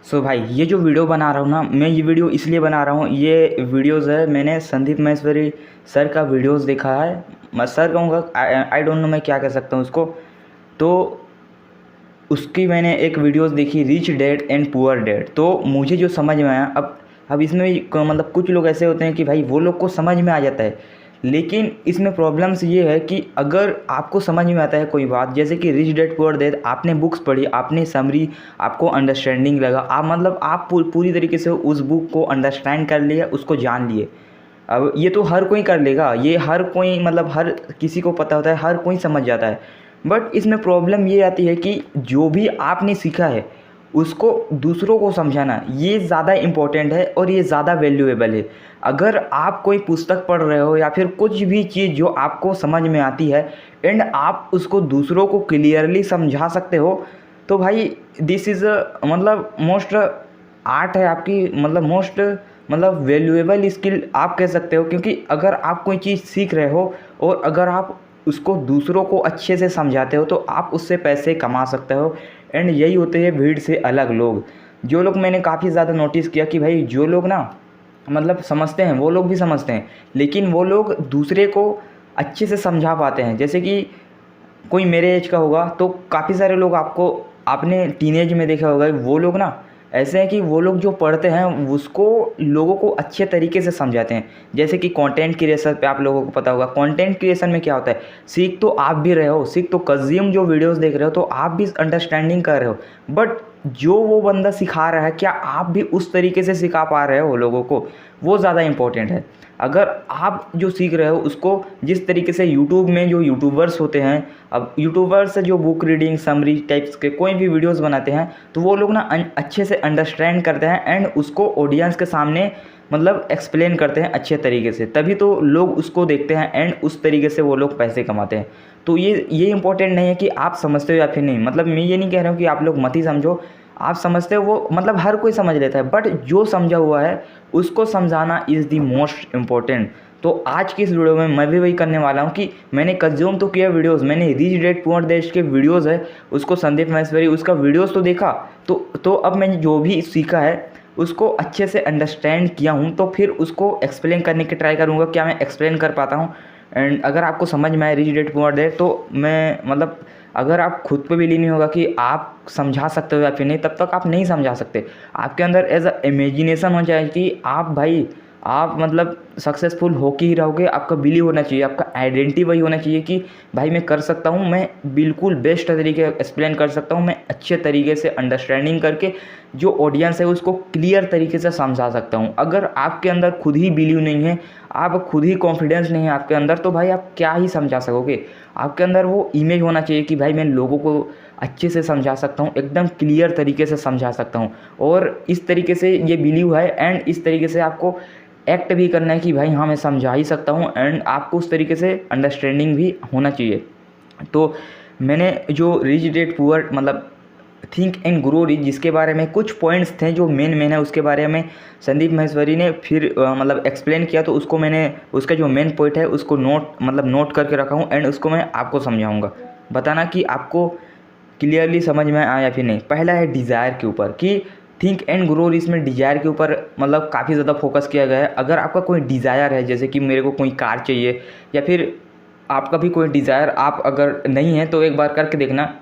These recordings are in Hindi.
सो भाई ये जो वीडियो बना रहा हूँ ना, मैं ये वीडियो इसलिए बना रहा हूँ। ये वीडियोज़ है, मैंने संदीप महेश्वरी सर का वीडियोज़ देखा है। मैं सर कहूँगा, आई डोंट नो मैं क्या कह सकता हूँ उसको। तो उसकी मैंने एक वीडियोज़ देखी, rich dad and poor dad. तो मुझे जो समझ में आया, अब इसमें भी मतलब कुछ लोग ऐसे होते हैं कि भाई वो लोग को समझ में आ जाता है, लेकिन इसमें प्रॉब्लम्स ये है कि अगर आपको समझ में आता है कोई बात, जैसे कि रिच डैड पुअर डैड, आपने बुक्स पढ़ी, आपने समरी, आपको अंडरस्टैंडिंग लगा, आप मतलब आप पूरी तरीके से उस बुक को अंडरस्टैंड कर लिया, उसको जान लिए। अब ये तो हर कोई कर लेगा, ये हर कोई मतलब हर किसी को पता होता है, हर कोई समझ जाता है। बट इसमें प्रॉब्लम ये आती है कि जो भी आपने सीखा है उसको दूसरों को समझाना, ये ज़्यादा इम्पोर्टेंट है और ये ज़्यादा वैल्यूएबल है। अगर आप कोई पुस्तक पढ़ रहे हो या फिर कुछ भी चीज़ जो आपको समझ में आती है एंड आप उसको दूसरों को क्लियरली समझा सकते हो, तो भाई दिस इज़ मतलब मोस्ट आर्ट है आपकी, मतलब मोस्ट मतलब वैल्यूएबल स्किल आप कह सकते हो। क्योंकि अगर आप कोई चीज़ सीख रहे हो और अगर आप उसको दूसरों को अच्छे से समझाते हो तो आप उससे पैसे कमा सकते हो। एंड यही होते हैं भीड़ से अलग लोग। जो लोग, मैंने काफ़ी ज़्यादा नोटिस किया कि भाई जो लोग ना मतलब समझते हैं, वो लोग भी समझते हैं, लेकिन वो लोग दूसरे को अच्छे से समझा पाते हैं। जैसे कि कोई मेरे एज का होगा तो काफ़ी सारे लोग, आपको आपने टीनेज में देखा होगा, वो लोग ना ऐसे हैं कि वो लोग जो पढ़ते हैं उसको लोगों को अच्छे तरीके से समझाते हैं। जैसे कि कंटेंट क्रिएशन पे आप लोगों को पता होगा, कंटेंट क्रिएशन में क्या होता है, सीख तो आप भी रहे हो, सीख तो कंज्यूम जो वीडियोस देख रहे हो तो आप भी अंडरस्टैंडिंग कर रहे हो, बट जो वो बंदा सिखा रहा है क्या आप भी उस तरीके से सिखा पा रहे हो लोगों को, वो ज़्यादा इंपॉर्टेंट है। अगर आप जो सीख रहे हो उसको जिस तरीके से यूट्यूब में जो यूट्यूबर्स होते हैं, अब यूट्यूबर्स जो बुक रीडिंग समरी टाइप्स के कोई भी वीडियोस बनाते हैं, तो वो लोग ना अच्छे से अंडरस्टैंड करते हैं एंड उसको ऑडियंस के सामने मतलब एक्सप्लेन करते हैं अच्छे तरीके से, तभी तो लोग उसको देखते हैं एंड उस तरीके से वो लोग पैसे कमाते हैं। तो ये इंपॉर्टेंट नहीं है कि आप समझते हो या फिर नहीं, मतलब मैं ये नहीं कह रहा हूँ कि आप लोग मत ही समझो, आप समझते हो वो मतलब हर कोई समझ लेता है, बट जो समझा हुआ है उसको समझाना इज़ दी मोस्ट इम्पॉर्टेंट। तो आज की इस वीडियो में मैं भी वही करने वाला हूँ कि मैंने कंज्यूम तो किया वीडियोस, मैंने रिच डैड पुअर डैड के वीडियोस है, उसको संदीप महेश्वरी उसका वीडियोस तो देखा, तो अब मैंने जो भी सीखा है उसको अच्छे से अंडरस्टैंड किया हूँ, तो फिर उसको एक्सप्लेन करने की ट्राई करूँगा, क्या मैं एक्सप्लेन कर पाता हूँ। एंड अगर आपको समझ में आए रिच डैड पुअर डैड, तो मैं मतलब अगर आप खुद पे बिलीव नहीं होगा कि आप समझा सकते हो या फिर नहीं, तब तक आप नहीं समझा सकते। आपके अंदर एज अ इमेजिनेशन होना चाहिए कि आप भाई आप मतलब सक्सेसफुल हो के ही रहोगे, आपका बिलीव होना चाहिए, आपका आइडेंटिटी वही होना चाहिए कि भाई मैं कर सकता हूँ, मैं बिल्कुल बेस्ट तरीके एक्सप्लेन कर सकता हूँ, मैं अच्छे तरीके से अंडरस्टैंडिंग करके जो ऑडियंस है उसको क्लियर तरीके से समझा सकता हूँ। अगर आपके अंदर खुद ही बिलीव नहीं है, आप खुद ही कॉन्फिडेंस नहीं है आपके अंदर, तो भाई आप क्या ही समझा सकोगे। आपके अंदर वो इमेज होना चाहिए कि भाई मैं लोगों को अच्छे से समझा सकता हूँ, एकदम क्लियर तरीके से समझा सकता हूँ, और इस तरीके से ये बिलीव है एंड इस तरीके से आपको एक्ट भी करना है कि भाई हाँ मैं समझा ही सकता हूँ, एंड आपको उस तरीके से अंडरस्टैंडिंग भी होना चाहिए। तो मैंने जो रिच डैड पुअर मतलब थिंक एंड ग्रो रिच, जिसके बारे में कुछ पॉइंट्स थे जो मेन है, उसके बारे में संदीप महेश्वरी ने फिर मतलब एक्सप्लेन किया, तो उसको मैंने उसका जो मेन पॉइंट है उसको नोट करके रखा हूँ एंड उसको मैं आपको समझाऊँगा। बताना कि आपको क्लियरली समझ में आया फिर नहीं। पहला है डिज़ायर के ऊपर, कि थिंक एंड ग्रो रिच में डिज़ायर के ऊपर मतलब काफ़ी ज़्यादा फोकस किया गया है। अगर आपका कोई डिज़ायर है, जैसे कि मेरे को कोई कार चाहिए, या फिर आपका भी कोई डिज़ायर आप अगर नहीं है तो एक बार करके देखना।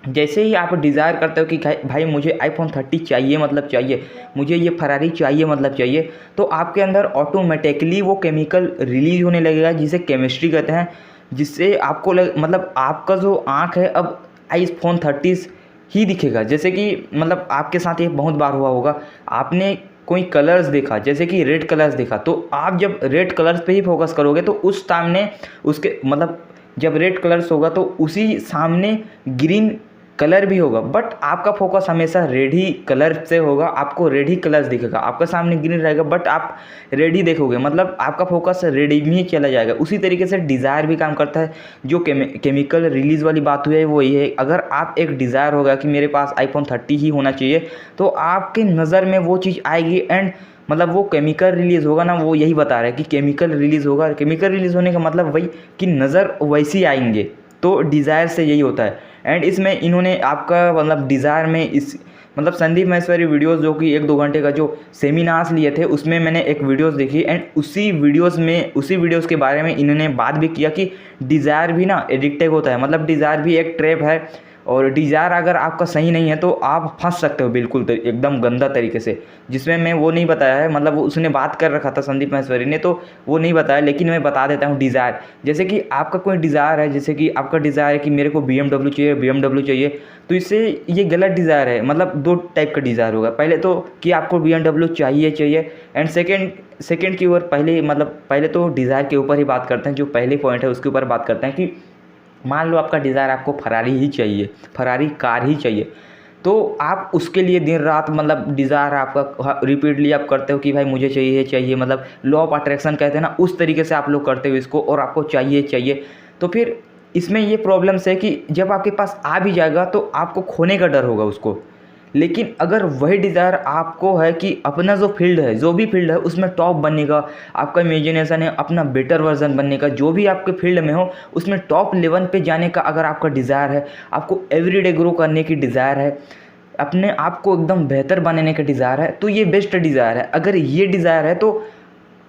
जैसे ही आप डिज़ायर करते हो कि भाई मुझे iPhone 30 चाहिए मतलब चाहिए, मुझे ये फरारी चाहिए मतलब चाहिए, तो आपके अंदर ऑटोमेटिकली वो केमिकल रिलीज होने लगेगा जिसे केमिस्ट्री कहते हैं, जिससे आपको मतलब आपका जो आँख है अब iPhone 30 ही दिखेगा। जैसे कि मतलब आपके साथ ये बहुत बार हुआ होगा, आपने कोई कलर्स देखा, जैसे कि रेड कलर्स देखा, तो आप जब रेड कलर्स पे ही फोकस करोगे तो उस सामने उसके मतलब जब रेड कलर्स होगा तो उसी सामने ग्रीन कलर भी होगा, बट आपका फोकस हमेशा रेड ही कलर से होगा, आपको रेड ही कलर्स दिखेगा, आपका सामने ग्रीन रहेगा बट आप रेड ही देखोगे, मतलब आपका फोकस रेड में ही चला जाएगा। उसी तरीके से डिज़ायर भी काम करता है। जो केमिकल रिलीज़ वाली बात हुई है वो ये है, अगर आप एक डिज़ायर होगा कि मेरे पास iPhone 30 ही होना चाहिए, तो आपकी नज़र में वो चीज़ आएगी एंड मतलब वो केमिकल रिलीज़ होगा ना, वो यही बता रहा है कि केमिकल रिलीज़ होगा। केमिकल रिलीज़ होने का मतलब वही कि नज़र वैसी आएंगे, तो डिज़ायर से यही होता है। एंड इसमें इन्होंने आपका मतलब डिज़ायर में इस मतलब संदीप महेश्वरी वीडियोस जो कि 1-2 घंटे का जो सेमिनार्स लिए थे उसमें मैंने एक वीडियोस देखी एंड उसी वीडियोस के बारे में इन्होंने बात भी किया कि डिज़ायर भी ना एडिक्टिव होता है, मतलब डिज़ायर भी एक ट्रैप है और डिज़ायर अगर आपका सही नहीं है तो आप फंस सकते हो बिल्कुल एकदम गंदा तरीके से, जिसमें मैं वो नहीं बताया है, मतलब वो उसने बात कर रखा था संदीप महेश्वरी ने तो वो नहीं बताया, लेकिन मैं बता देता हूँ। डिज़ायर जैसे कि आपका कोई डिज़ायर है, जैसे कि आपका डिज़ायर है कि मेरे को BMW चाहिए, तो इससे ये गलत डिज़ायर है। मतलब 2 टाइप का डिज़ायर होगा, पहले तो कि आपको BMW चाहिए एंड सेकेंड की ओर पहले तो डिज़ायर के ऊपर ही बात करते हैं, जो पहले पॉइंट है उसके ऊपर बात करते हैं कि मान लो आपका डिज़ायर आपको फरारी ही चाहिए, फरारी कार ही चाहिए, तो आप उसके लिए दिन रात मतलब डिज़ायर आपका रिपीटली आप करते हो कि भाई मुझे चाहिए, मतलब लॉ ऑफ अट्रैक्शन कहते हैं ना, उस तरीके से आप लोग करते हो इसको और आपको चाहिए। तो फिर इसमें ये प्रॉब्लम्स है कि जब आपके पास आ भी जाएगा तो आपको खोने का डर होगा उसको। लेकिन अगर वही डिज़ायर आपको है कि अपना जो फील्ड है, जो भी फील्ड है उसमें टॉप बनने का, आपका इमेजिनेशन है अपना बेटर वर्जन बनने का, जो भी आपके फील्ड में हो उसमें टॉप लेवल पे जाने का अगर आपका डिज़ायर है, आपको एवरीडे ग्रो करने की डिज़ायर है, अपने आप को एकदम बेहतर बनाने का डिज़ायर है, तो ये बेस्ट डिज़ायर है। अगर ये डिज़ायर है तो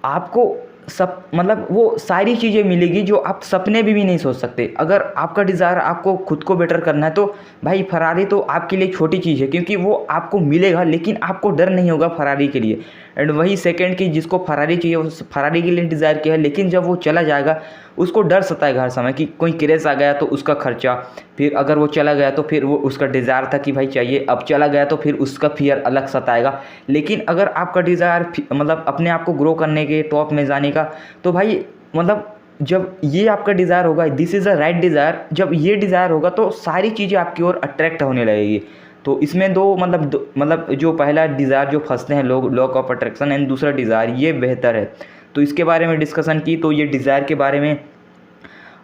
आपको सब मतलब वो सारी चीज़ें मिलेगी जो आप सपने भी नहीं सोच सकते। अगर आपका डिज़ायर आपको खुद को बेटर करना है तो भाई फरारी तो आपके लिए छोटी चीज़ है, क्योंकि वो आपको मिलेगा लेकिन आपको डर नहीं होगा फरारी के लिए। एंड वही सेकंड की जिसको फरारी चाहिए उस फरारी के लिए डिज़ायर किया है, लेकिन जब वो चला जाएगा उसको डर सताएगा हर समय कि कोई क्रैश आ गया तो उसका खर्चा, फिर अगर वो चला गया तो फिर वो उसका डिज़ायर था कि भाई चाहिए, अब चला गया तो फिर उसका फियर अलग सताएगा। लेकिन अगर आपका डिज़ायर मतलब अपने आप को ग्रो करने के टॉप में जाने का, तो भाई मतलब जब ये आपका डिज़ायर होगा, this is a right desire, जब ये डिज़ायर होगा तो सारी चीज़ें आपकी ओर अट्रैक्ट होने लगेगी। तो इसमें मतलब जो पहला डिज़ायर जो फंसते हैं लोग, लॉ ऑफ अट्रैक्शन, एंड दूसरा डिज़ायर, ये बेहतर है। तो इसके बारे में डिस्कशन की, तो ये डिज़ायर के बारे में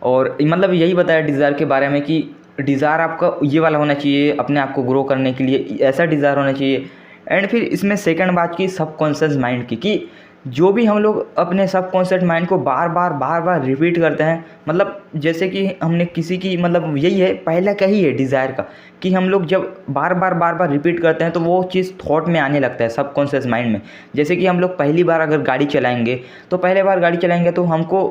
और मतलब यही बताया डिज़ायर के बारे में कि डिज़ायर आपका ये वाला होना चाहिए, अपने आप को ग्रो करने के लिए ऐसा डिज़ायर होना चाहिए। एंड फिर इसमें सेकंड बात की सबकॉन्शियस माइंड की, कि जो भी हम लोग अपने सबकॉन्शियस माइंड को बार बार रिपीट करते हैं, मतलब जैसे कि हमने किसी की मतलब यही है पहला क्या ही है डिज़ायर का, कि हम लोग जब बार बार रिपीट करते हैं तो वो चीज़ थॉट में आने लगता है सबकॉन्शियस माइंड में। जैसे कि हम लोग पहली बार अगर गाड़ी चलाएंगे तो पहले बार गाड़ी चलाएंगे तो हमको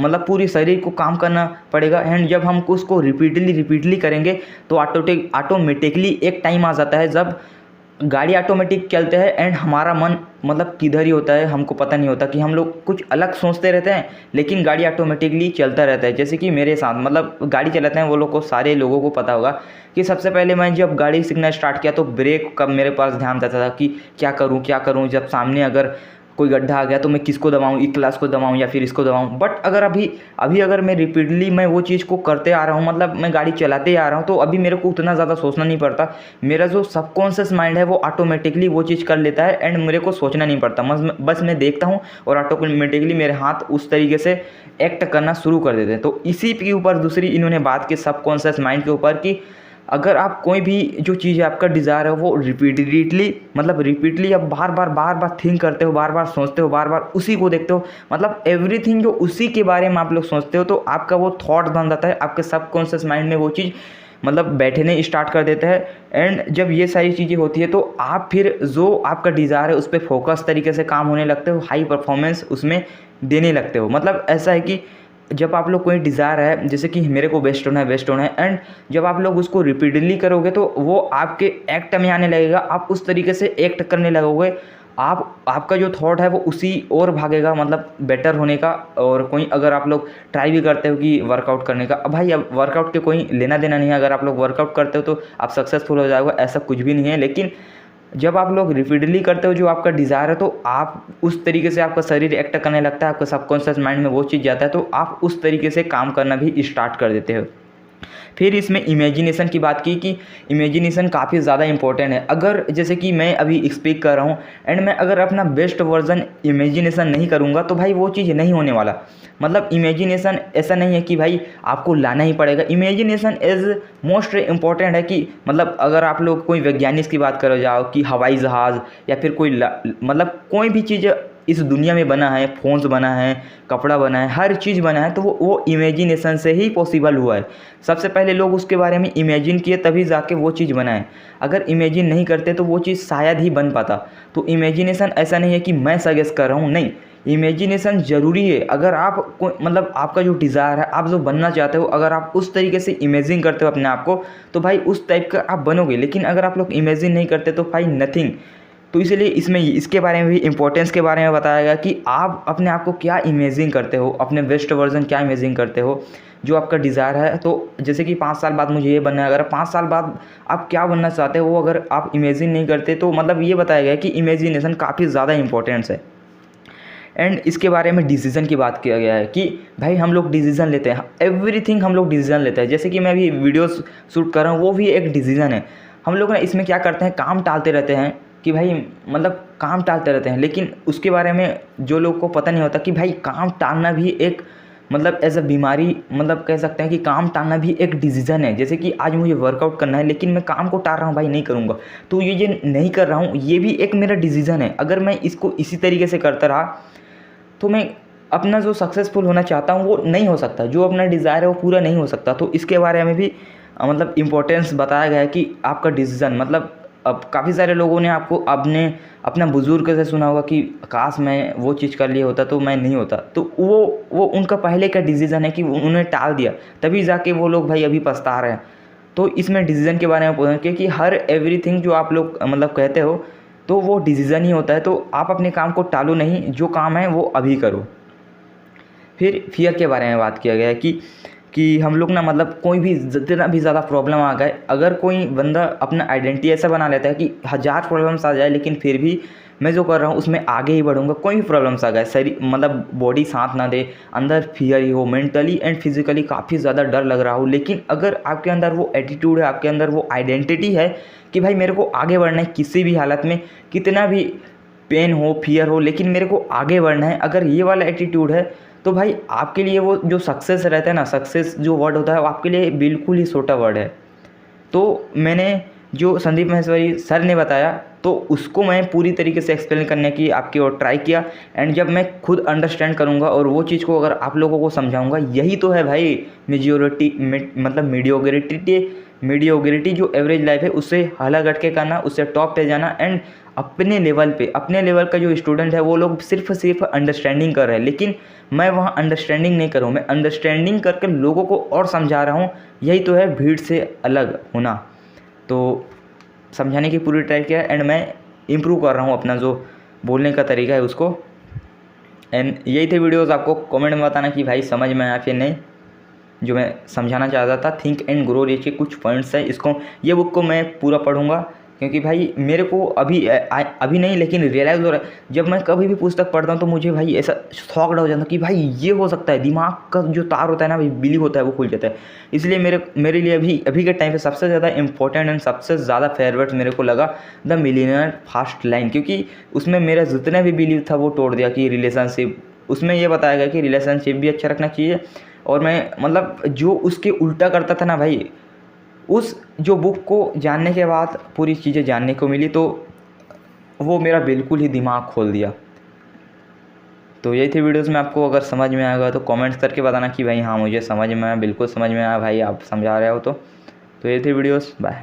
मतलब पूरी शरीर को काम करना पड़ेगा, एंड जब हम उसको रिपीटली करेंगे तो ऑटोमेटिकली एक टाइम आ जाता है जब गाड़ी ऑटोमेटिक चलते हैं एंड हमारा मन मतलब किधर ही होता है, हमको पता नहीं होता कि हम लोग कुछ अलग सोचते रहते हैं लेकिन गाड़ी ऑटोमेटिकली चलता रहता है। जैसे कि मेरे साथ मतलब गाड़ी चलाते हैं वो लोग को, सारे लोगों को पता होगा कि सबसे पहले मैं जब गाड़ी सीखना स्टार्ट किया तो ब्रेक का मेरे पास ध्यान जाता था कि क्या करूँ, जब सामने अगर कोई गड्ढा आ गया तो मैं किसको दबाऊँ, ई क्लास को दबाऊँ या फिर इसको दबाऊँ। बट अगर अभी अगर मैं रिपीटली मैं वो चीज़ को करते आ रहा हूँ, मतलब मैं गाड़ी चलाते आ रहा हूँ, तो अभी मेरे को उतना ज़्यादा सोचना नहीं पड़ता। मेरा जो सबकॉन्शियस माइंड है वो ऑटोमेटिकली वो चीज़ कर लेता है एंड मेरे को सोचना नहीं पड़ता। बस मैं देखता हूँ और ऑटोमेटिकली मेरे हाथ उस तरीके से एक्ट करना शुरू कर देते हैं। तो इसी के ऊपर दूसरी इन्होंने बात की सबकॉन्शियस माइंड के ऊपर कि अगर आप कोई भी जो चीज़ है आपका डिज़ायर है वो रिपीटली आप बार बार थिंक करते हो, बार बार सोचते हो, बार बार उसी को देखते हो, मतलब एवरीथिंग जो उसी के बारे में आप लोग सोचते हो, तो आपका वो थॉट बन जाता है, आपके सबकॉन्शियस माइंड में वो चीज़ मतलब बैठने स्टार्ट कर देता है। एंड जब ये सारी चीज़ें होती है तो आप फिर जो आपका डिज़ायर है उस पर फोकस तरीके से काम होने लगते हो, हाई परफॉर्मेंस उसमें देने लगते हो। मतलब ऐसा है कि जब आप लोग कोई डिज़ायर है, जैसे कि मेरे को वेस्ट होना है, एंड जब आप लोग उसको रिपीटली करोगे तो वो आपके एक्ट में आने लगेगा, आप उस तरीके से एक्ट करने लगोगे, आपका जो थॉट है वो उसी ओर भागेगा, मतलब बेटर होने का। और कोई अगर आप लोग ट्राई भी करते हो कि वर्कआउट करने का, अब भाई अब वर्कआउट के कोई लेना देना नहीं है, अगर आप लोग वर्कआउट करते हो तो आप सक्सेसफुल हो जाओगे, ऐसा कुछ भी नहीं है। लेकिन जब आप लोग रिपीटली करते हो जो आपका डिज़ायर है, तो आप उस तरीके से आपका शरीर एक्ट करने लगता है, आपका सबकॉन्शियस माइंड में वो चीज़ जाता है, तो आप उस तरीके से काम करना भी स्टार्ट कर देते हो। फिर इसमें इमेजिनेशन की बात की कि इमेजिनेशन काफ़ी ज़्यादा इंपॉर्टेंट है। अगर जैसे कि मैं अभी स्पीक कर रहा हूँ एंड मैं अगर अपना बेस्ट वर्जन इमेजिनेशन नहीं करूँगा तो भाई वो चीज़ नहीं होने वाला। मतलब इमेजिनेशन ऐसा नहीं है कि भाई आपको लाना ही पड़ेगा, इमेजिनेशन इज़ मोस्ट इम्पॉर्टेंट है। कि मतलब अगर आप लोग कोई वैज्ञानिक की बात करो जाओ कि हवाई जहाज़ या फिर कोई मतलब कोई भी चीज़ इस दुनिया में बना है, फ़ोन्स बना है, कपड़ा बना है, हर चीज़ बना है, तो वो इमेजिनेशन से ही पॉसिबल हुआ है। सबसे पहले लोग उसके बारे में इमेजिन किए तभी जाके वो चीज़ बना है। अगर इमेजिन नहीं करते तो वो चीज़ शायद ही बन पाता। तो इमेजिनेशन ऐसा नहीं है कि मैं सजेस्ट कर रहा हूँ, नहीं, इमेजिनेशन ज़रूरी है। अगर आप को मतलब आपका जो डिज़ायर है, आप जो बनना चाहते हो, अगर आप उस तरीके से इमेजिन करते हो अपने आप को, तो भाई उस टाइप का आप बनोगे। लेकिन अगर आप लोग इमेजिन नहीं करते तो भाई नथिंग। तो इसीलिए इसमें इसके बारे में भी, इम्पोर्टेंस के बारे में बताया गया कि आप अपने आप को क्या इमेजिन करते हो, अपने बेस्ट वर्जन क्या इमेजिन करते हो, जो आपका डिज़ायर है। तो जैसे कि 5 साल बाद मुझे ये बनना है, अगर 5 साल बाद आप क्या बनना चाहते हो वो अगर आप इमेजिन नहीं करते, तो मतलब ये बताया गया है कि इमेजिनेशन काफ़ी ज़्यादा इंपॉर्टेंस है। एंड इसके बारे में डिसीज़न की बात किया गया है कि भाई हम लोग डिसीज़न लेते हैं, एवरीथिंग हम लोग डिसीज़न लेते हैं। जैसे कि मैं अभी वीडियोस शूट कर रहा हूँ, वो भी एक डिसीज़न है। हम लोग ना इसमें क्या करते हैं, काम टालते रहते हैं कि भाई मतलब काम टालते रहते हैं, लेकिन उसके बारे में जो लोग को पता नहीं होता कि भाई काम टालना भी एक मतलब एज अ बीमारी, मतलब कह सकते हैं कि काम टालना भी एक डिसीज़न है। जैसे कि आज मुझे वर्कआउट करना है लेकिन मैं काम को टाल रहा हूँ, भाई नहीं करूँगा, तो ये नहीं कर रहा हूँ, ये भी एक मेरा डिसीज़न है। अगर मैं इसको इसी तरीके से करता रहा तो मैं अपना जो सक्सेसफुल होना चाहता हूँ वो नहीं हो सकता, जो अपना डिज़ायर है वो पूरा नहीं हो सकता। तो इसके बारे में भी मतलब इम्पोर्टेंस बताया गया है कि आपका डिसीज़न, मतलब अब काफ़ी सारे लोगों ने आपको अपना बुज़ुर्ग से सुना होगा कि काश मैं वो चीज़ कर लिया होता तो मैं नहीं होता। तो वो उनका पहले का डिसीज़न है कि उन्होंने टाल दिया, तभी जाके वो लोग भाई अभी पछता रहे हैं। तो इसमें डिसीज़न के बारे में पूछना क्योंकि हर एवरीथिंग जो आप लोग मतलब कहते हो तो वो डिसीज़न ही होता है। तो आप अपने काम को टालो नहीं, जो काम है वो अभी करो। फिर फियर के बारे में बात किया गया है कि हम लोग ना मतलब कोई भी जितना भी ज़्यादा प्रॉब्लम आ गए, अगर कोई बंदा अपना आइडेंटिटी ऐसा बना लेता है कि 1000 प्रॉब्लम्स आ जाए लेकिन फिर भी मैं जो कर रहा हूँ उसमें आगे ही बढ़ूँगा, कोई भी प्रॉब्लम्स आ गए, शरीर मतलब बॉडी साथ ना दे, अंदर फियर ही हो, मेंटली एंड फिजिकली काफ़ी ज़्यादा डर लग रहा हो, लेकिन अगर आपके अंदर वो एटीट्यूड है, आपके अंदर वो आइडेंटिटी है कि भाई मेरे को आगे बढ़ना है, किसी भी हालत में, कितना भी पेन हो, फियर हो, लेकिन मेरे को आगे बढ़ना है, अगर ये वाला एटीट्यूड है तो भाई आपके लिए वो जो सक्सेस रहता है ना, सक्सेस जो वर्ड होता है वो आपके लिए बिल्कुल ही छोटा वर्ड है। तो मैंने जो संदीप माहेश्वरी सर ने बताया तो उसको मैं पूरी तरीके से एक्सप्लेन करने की आपकी ओर ट्राई किया। एंड जब मैं खुद अंडरस्टैंड करूँगा और वो चीज़ को अगर आप लोगों को समझाऊँगा, यही तो है भाई मेजोरिटी मतलब मीडियोग्रिटी जो एवरेज लाइफ है उससे अलग हट के करना, उससे टॉप पे जाना। एंड अपने लेवल का जो स्टूडेंट है वो लोग सिर्फ अंडरस्टैंडिंग कर रहे हैं, लेकिन मैं वहाँ अंडरस्टैंडिंग नहीं कर रहा हूँ, मैं अंडरस्टैंडिंग करके लोगों को और समझा रहा हूँ। यही तो है भीड़ से अलग होना। तो समझाने की पूरी ट्राई किया एंड मैं इम्प्रूव कर रहा हूँ अपना जो बोलने का तरीका है उसको। एंड यही थे वीडियोस, आपको कमेंट में बताना कि भाई समझ में आया फिर नहीं, जो मैं समझाना चाहता था। थिंक एंड ग्रो रिच के कुछ पॉइंट्स हैं, इसको ये बुक को मैं पूरा पढ़ूंगा क्योंकि भाई मेरे को अभी नहीं लेकिन रियलाइज़ हो रहा है, जब मैं कभी भी पुस्तक पढ़ता हूँ तो मुझे भाई ऐसा शॉक्ड हो जाता है कि भाई ये हो सकता है, दिमाग का जो तार होता है ना भाई, बिली होता है, वो खुल जाता है। इसलिए मेरे लिए अभी के टाइम पे सबसे ज़्यादा इंपॉर्टेंट एंड सबसे ज़्यादा फेवरेट मेरे को लगा द मिलियनेयर फास्ट लाइन, क्योंकि उसमें मेरा जितना भी बिलीव था वो तोड़ दिया कि रिलेशनशिप, उसमें ये बताया गया कि रिलेशनशिप भी अच्छा रखना चाहिए। और मैं मतलब जो उसके उल्टा करता था ना भाई, उस जो बुक को जानने के बाद पूरी चीज़ें जानने को मिली, तो वो मेरा बिल्कुल ही दिमाग खोल दिया। तो यही थी वीडियोस में, आपको अगर समझ में आएगा तो कमेंट्स करके बताना कि भाई हाँ मुझे समझ में आया, बिल्कुल समझ में आया भाई, आप समझा रहे हो तो ये थी वीडियोस। बाय।